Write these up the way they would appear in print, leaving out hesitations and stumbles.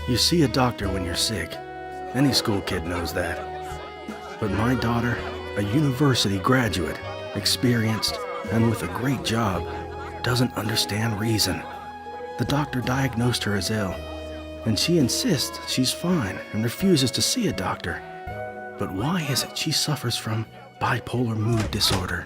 You see a doctor when you're sick. Any school kid knows that. But my daughter, a university graduate, experienced, and with a great job, doesn't understand reason. The doctor diagnosed her as ill, and she insists she's fine and refuses to see a doctor. But why is it she suffers from bipolar mood disorder?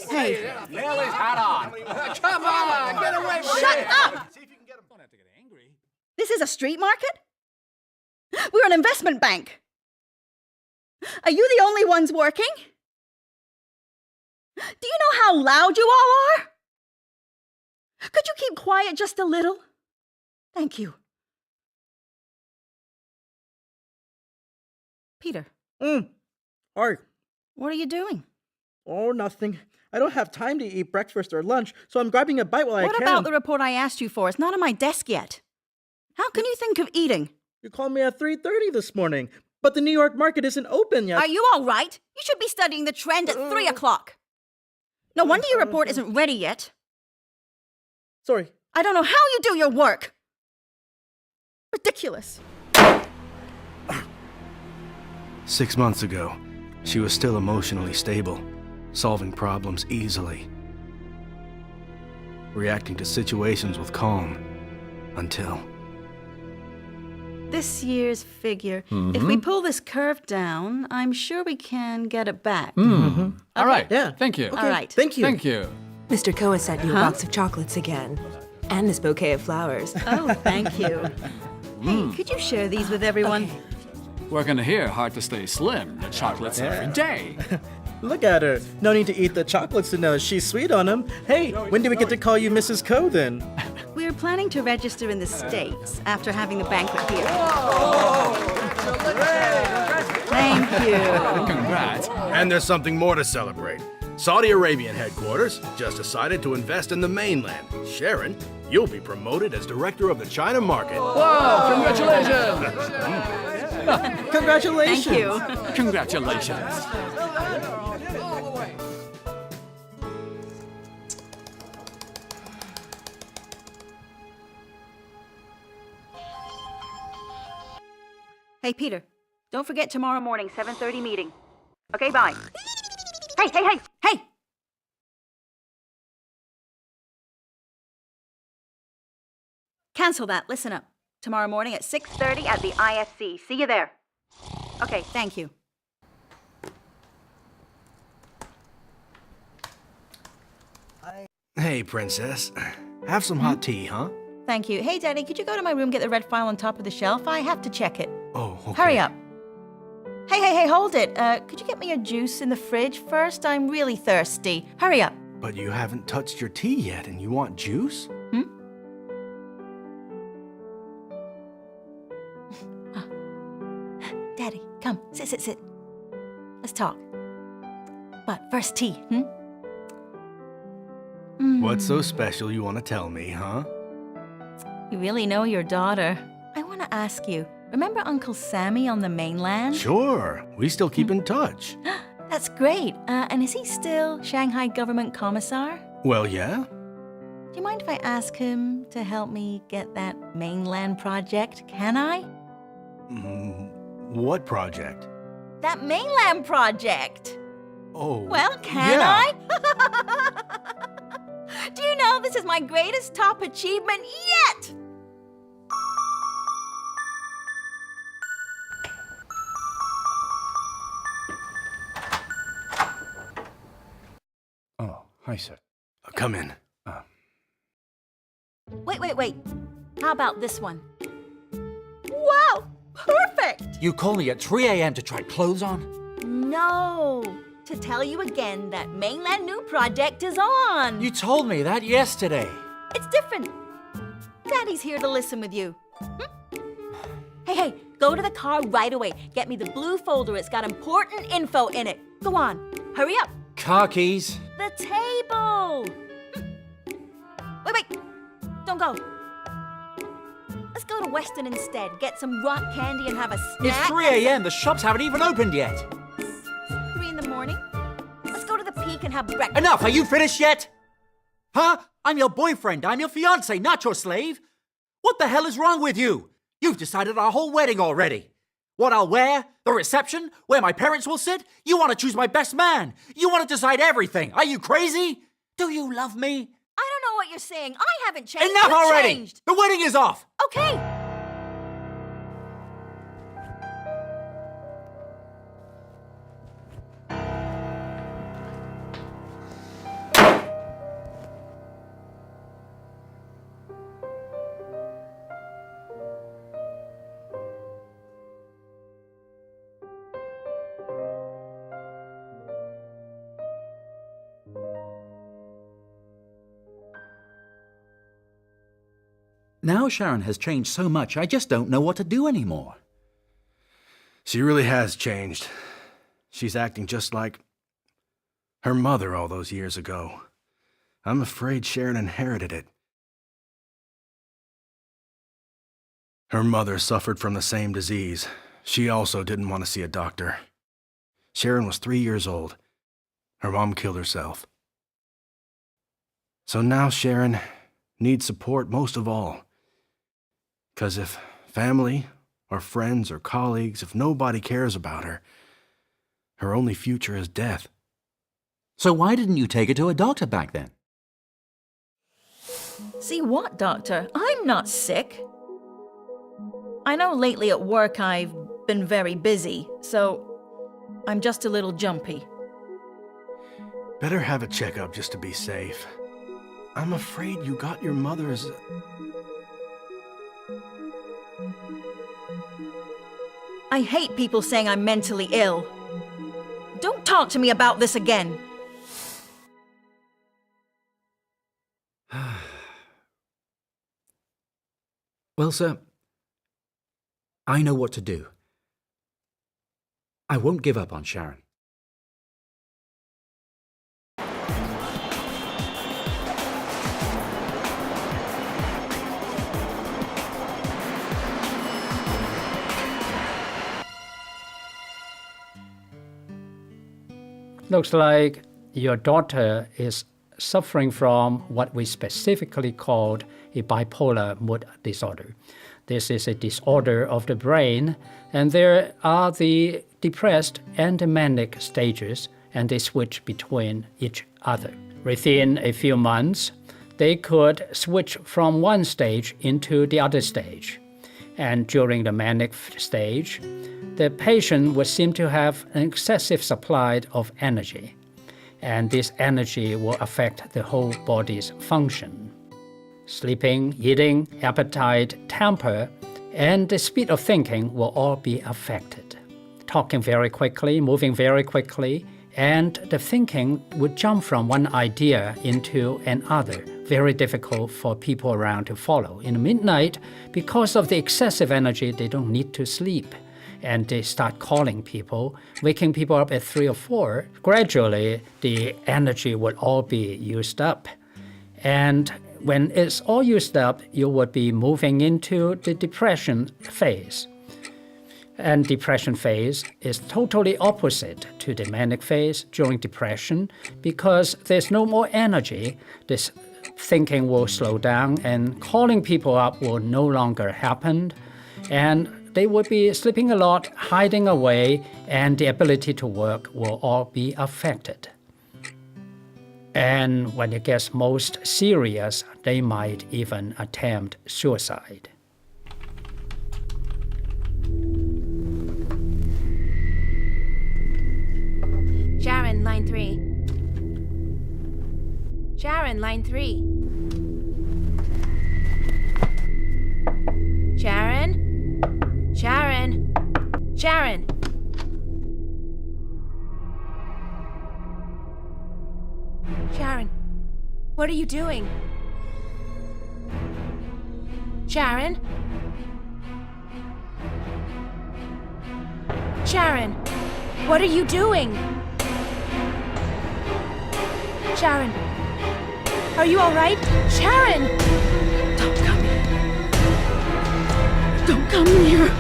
Hey! Nail his hat on! Come on! Get away from Shut me! up! This is a street market? We're an investment bank. Are you the only ones working? Do you know how loud you all are? Could you keep quiet just a little? Thank you. Peter. Hi. What are you doing? Oh, nothing. I don't have time to eat breakfast or lunch, so I'm grabbing a bite while I can. What about the report I asked you for? It's not on my desk yet. How can you think of eating? You called me at 3:30 this morning, but the New York market isn't open yet. Are you all right? You should be studying the trend at 3 o'clock. No wonder your report isn't ready yet. Sorry. I don't know how you do your work. Ridiculous. 6 months ago, she was still emotionally stable, solving problems easily, reacting to situations with calm, until... This year's figure, if we pull this curve down, I'm sure we can get it back. All right. Yeah. Thank you. All right. Thank you. Thank you. Mr. Koh sent you a box of chocolates again. And this bouquet of flowers. Oh, thank you. Hey, could you share these with everyone? Okay. Working here hard to stay slim. The chocolates every day. Look at her. No need to eat the chocolates to know she's sweet on them. Hey, when do we get to call you Mrs. Koh then? We're planning to register in the States after having the banquet here. Thank you. Congrats. And there's something more to celebrate. Saudi Arabian headquarters just decided to invest in the mainland. Sharon, you'll be promoted as director of the China market. Wow, congratulations! Congratulations. Thank you. Congratulations. Hey, Peter, don't forget tomorrow morning, 7:30 meeting. Okay, bye. Hey! Cancel that. Listen up. Tomorrow morning at 6:30 at the ISC. See you there. Okay, thank you. Hey, princess. Have some hot tea, huh? Thank you. Hey, Daddy, could you go to my room, get the red file on top of the shelf? I have to check it. Oh, okay. Hurry up. Hey, hold it. Could you get me a juice in the fridge first? I'm really thirsty. Hurry up. But you haven't touched your tea yet and you want juice? Daddy, come. Sit. Let's talk. But first tea, What's so special you want to tell me, huh? You really know your daughter. I want to ask you, remember Uncle Sammy on the mainland? Sure. We still keep in touch. That's great. And is he still Shanghai government commissar? Well, yeah. Do you mind if I ask him to help me get that mainland project? Can I? What project? That mainland project. Oh. Well, can Yeah. I? Do you know this is my greatest top achievement yet? Oh, hi, sir. Come in. Wait. How about this one? Wow, perfect! You call me at 3 a.m. to try clothes on? No, to tell you again that mainland new project is on. You told me that yesterday. It's different. Daddy's here to listen with you. Hey, go to the car right away. Get me the blue folder. It's got important info in it. Go on, hurry up. Car keys. The table. Wait. Don't go. Let's go to Weston instead. Get some rock candy and have a snack. It's 3 a.m. The shops haven't even opened yet. 3 in the morning. Let's go to the Peak and have breakfast. Enough! Are you finished yet? Huh? I'm your boyfriend. I'm your fiancé, not your slave. What the hell is wrong with you? You've decided our whole wedding already. What I'll wear, the reception, where my parents will sit. You want to choose my best man. You want to decide everything. Are you crazy? Do you love me? I don't know what you're saying. I haven't changed. Enough You already! changed. The wedding is off! Okay. Now Sharon has changed so much, I just don't know what to do anymore. She really has changed. She's acting just like her mother all those years ago. I'm afraid Sharon inherited it. Her mother suffered from the same disease. She also didn't want to see a doctor. Sharon was 3 years old. Her mom killed herself. So now Sharon needs support most of all. 'Cause if family, or friends, or colleagues, if nobody cares about her, her only future is death. So why didn't you take her to a doctor back then? See what, Doctor? I'm not sick. I know lately at work I've been very busy, so I'm just a little jumpy. Better have a checkup just to be safe. I'm afraid you got your mother's... I hate people saying I'm mentally ill. Don't talk to me about this again. Well, sir, I know what to do. I won't give up on Sharon. Looks like your daughter is suffering from what we specifically called a bipolar mood disorder. This is a disorder of the brain, and there are the depressed and the manic stages, and they switch between each other. Within a few months, they could switch from one stage into the other stage. And during the manic stage, the patient would seem to have an excessive supply of energy, and this energy will affect the whole body's function. Sleeping, eating, appetite, temper, and the speed of thinking will all be affected. Talking very quickly, moving very quickly, and the thinking would jump from one idea into another. Very difficult for people around to follow. In the midnight, because of the excessive energy, they don't need to sleep. And they start calling people, waking people up at 3 or 4. Gradually, the energy would all be used up. And when it's all used up, you would be moving into the depression phase. And depression phase is totally opposite to the manic phase during depression because there's no more energy. This thinking will slow down and calling people up will no longer happen. And they would be sleeping a lot, hiding away, and the ability to work will all be affected. And when it gets most serious, they might even attempt suicide. Sharon, line 3. Sharon, line 3. Sharon? Sharon? Sharon! Sharon, what are you doing? Sharon? Sharon, what are you doing? Sharon, are you all right? Sharon! Don't come here. Don't come here.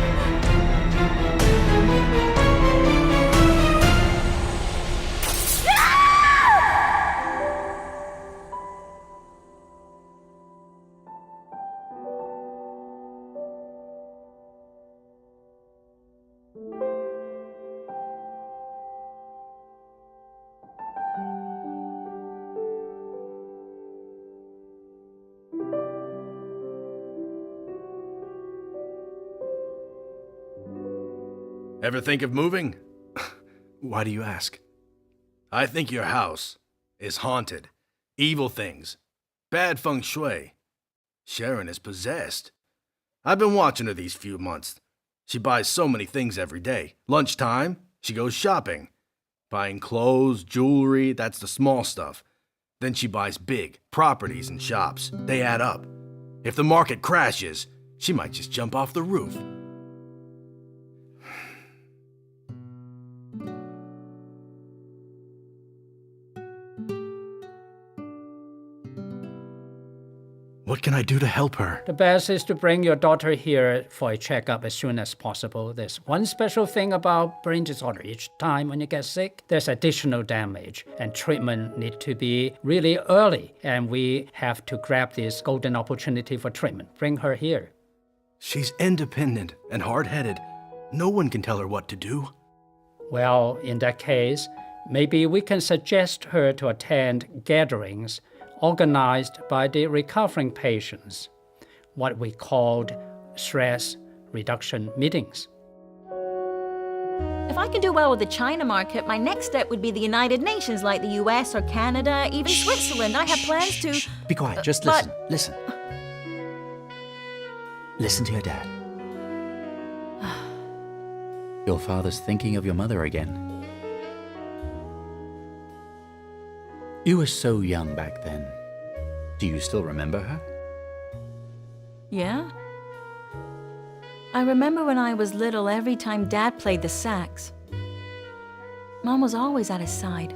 Ever think of moving? Why do you ask? I think your house is haunted. Evil things. Bad feng shui. Sharon is possessed. I've been watching her these few months. She buys so many things every day. Lunchtime, she goes shopping. Buying clothes, jewelry, that's the small stuff. Then she buys big properties and shops. They add up. If the market crashes, she might just jump off the roof. What can I do to help her? The best is to bring your daughter here for a checkup as soon as possible. There's one special thing about brain disorder. Each time when you get sick, there's additional damage, and treatment need to be really early. And we have to grab this golden opportunity for treatment. Bring her here. She's independent and hard-headed. No one can tell her what to do. Well, in that case, maybe we can suggest her to attend gatherings organized by the recovering patients, what we called stress reduction meetings. If I can do well with the China market, my next step would be the United Nations, like the US or Canada, even Switzerland. I have plans to... Be quiet, just but- listen. Listen. Listen to your dad. Your father's thinking of your mother again. You were so young back then. Do you still remember her? Yeah? I remember when I was little, every time Dad played the sax, Mom was always at his side.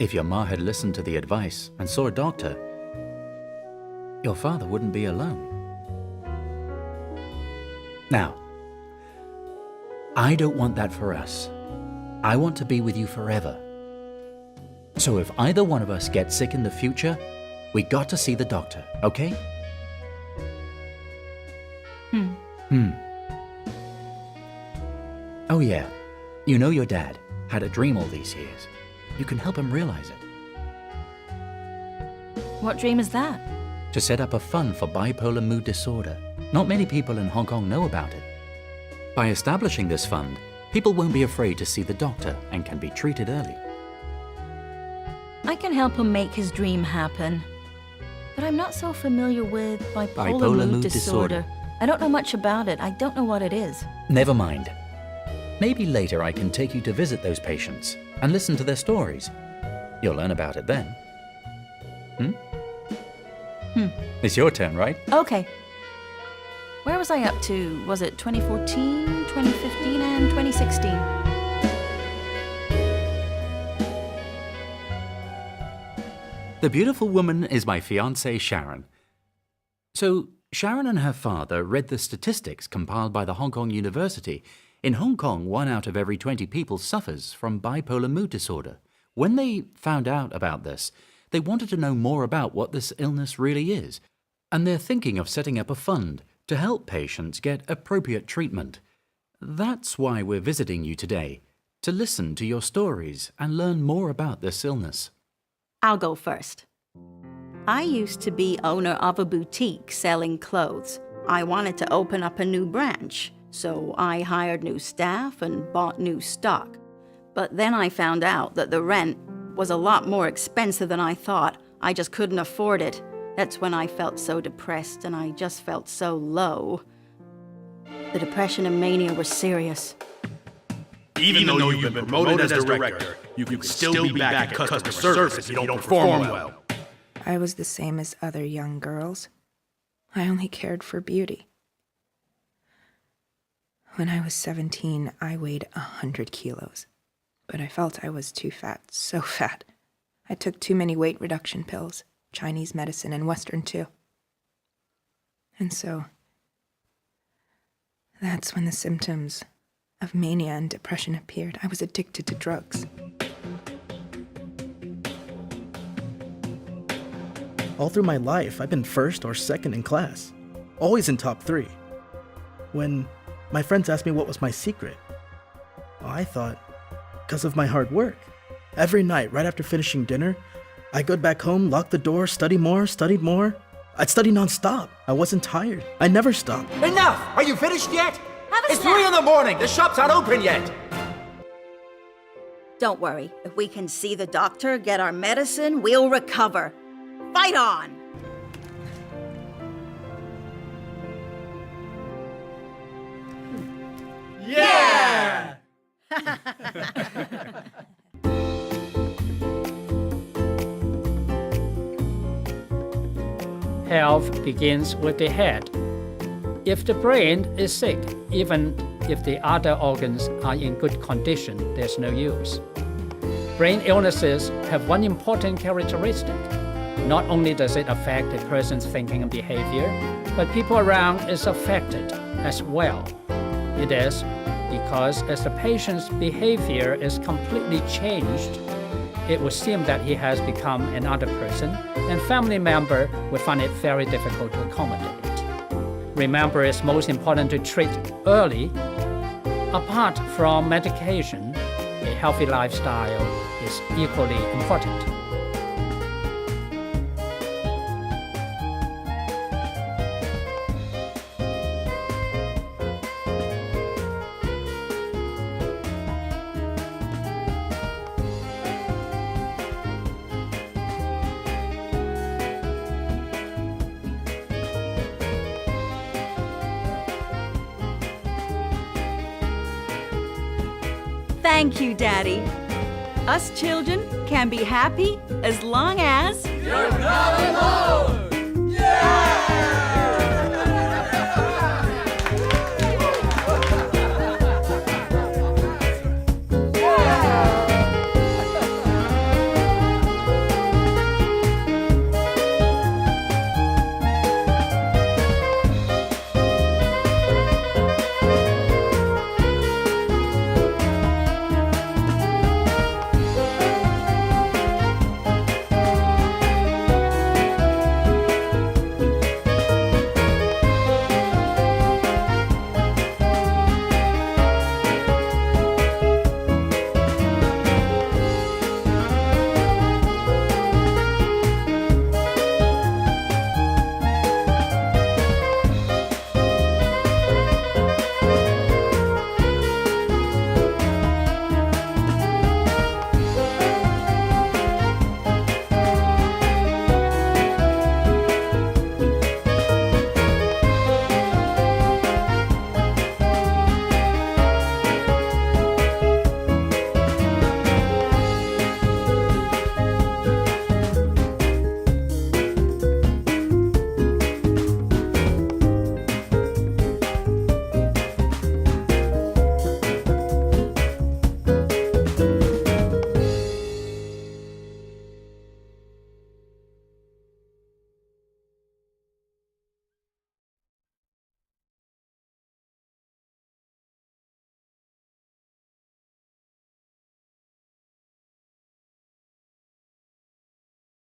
If your ma had listened to the advice and saw a doctor, your father wouldn't be alone. Now, I don't want that for us. I want to be with you forever. So if either one of us gets sick in the future, we got to see the doctor, okay? Oh yeah, you know your dad had a dream all these years. You can help him realize it. What dream is that? To set up a fund for bipolar mood disorder. Not many people in Hong Kong know about it. By establishing this fund, people won't be afraid to see the doctor and can be treated early. I can help him make his dream happen. But I'm not so familiar with bipolar mood disorder. I don't know much about it. I don't know what it is. Never mind. Maybe later I can take you to visit those patients and listen to their stories. You'll learn about it then. It's your turn, right? Okay. Where was I up to? Was it 2014, 2015, and 2016? The beautiful woman is my fiancée, Sharon. So, Sharon and her father read the statistics compiled by the Hong Kong University. In Hong Kong, 1 out of every 20 people suffers from bipolar mood disorder. When they found out about this, they wanted to know more about what this illness really is, and they're thinking of setting up a fund to help patients get appropriate treatment. That's why we're visiting you today, to listen to your stories and learn more about this illness. I'll go first. I used to be owner of a boutique selling clothes. I wanted to open up a new branch, so I hired new staff and bought new stock. But then I found out that the rent was a lot more expensive than I thought. I just couldn't afford it. That's when I felt so depressed and I just felt so low. The depression and mania were serious. Even though you've been promoted as director, you can still be back at customer service if you don't perform well. I was the same as other young girls. I only cared for beauty. When I was 17, I weighed 100 kilos. But I felt I was too fat, so fat. I took too many weight reduction pills, Chinese medicine and Western too. And so, that's when the symptoms of mania and depression appeared. I was addicted to drugs. All through my life, I've been first or second in class, always in top 3. When my friends asked me what was my secret, I thought, because of my hard work. Every night, right after finishing dinner, I'd go back home, lock the door, study more. I'd study nonstop. I wasn't tired. I never stopped. Enough! Are you finished yet? Have a It's snack. 3 in the morning. The shop's not open yet. Don't worry. If we can see the doctor, get our medicine, we'll recover. Fight on! Yeah! Health begins with the head. If the brain is sick, even if the other organs are in good condition, there's no use. Brain illnesses have one important characteristic. Not only does it affect a person's thinking and behavior, but people around is affected as well. It is because as the patient's behavior is completely changed, it would seem that he has become another person, and family member would find it very difficult to accommodate. Remember, it's most important to treat early. Apart from medication, a healthy lifestyle is equally important. Thank you, Daddy. Us children can be happy as long as... You're not alone!